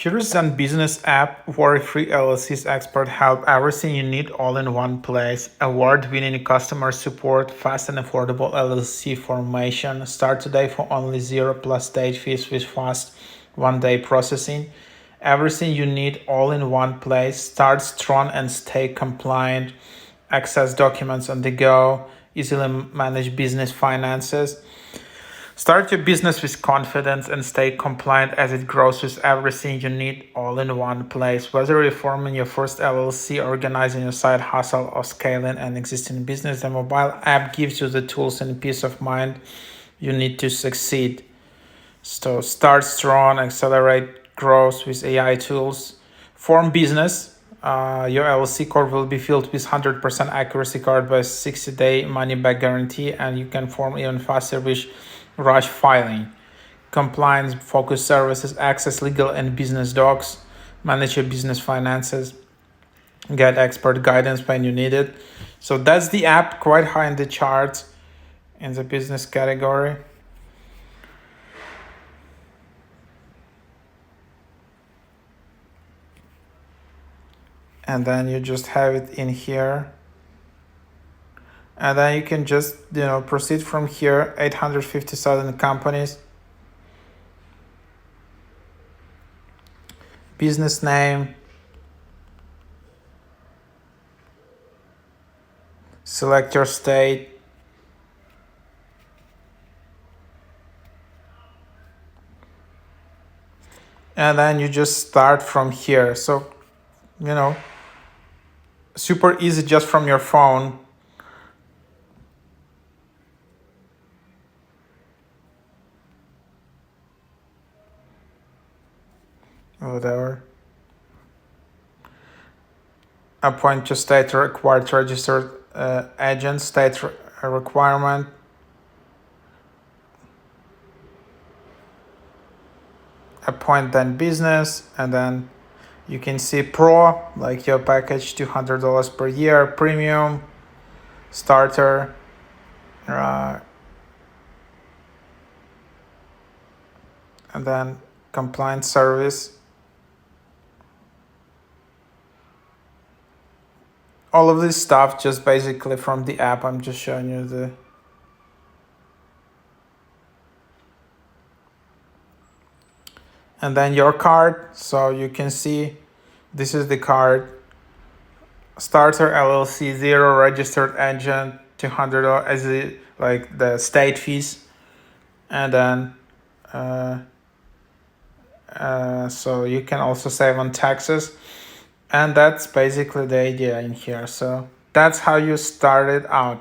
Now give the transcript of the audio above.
Here's an business app where free LLCs expert help everything you need all in one place. Award-winning customer support, fast and affordable LLC formation. Start today for only 0 plus stage fees with fast one-day processing. Everything you need all in one place. Start strong and stay compliant. Access documents on the go. Easily manage business finances. Start your business with confidence and stay compliant as it grows with everything you need all in one place. Whether you're forming your first LLC, organizing your side hustle, or scaling an existing business, the mobile app gives you the tools and peace of mind you need to succeed. So start strong, accelerate growth with AI tools. Form business. Your LLC code will be filled with 100% accuracy covered by 60-day money-back guarantee, and you can form even faster with rush filing. Compliance focused services, access legal and business docs, manage your business finances, get expert guidance when you need it. So that's the app, quite high in the charts in the business category. And then you just have it in here. And then you can just, proceed from here. 850,000 companies. Business name. Select your state. And then you just start from here. So, super easy just from your phone. Whatever. Appoint your state required registered agent, state requirement. Appoint then business, and then you can see pro, like your package, $200 per year, premium, starter, and then compliance service. All of this stuff just basically from the app. I'm just showing you the and then your card. So you can see this is the card. Starter LLC, 0 registered agent, $200 as like the state fees, and then so you can also save on taxes. And that's basically the idea in here. So that's how you start it out.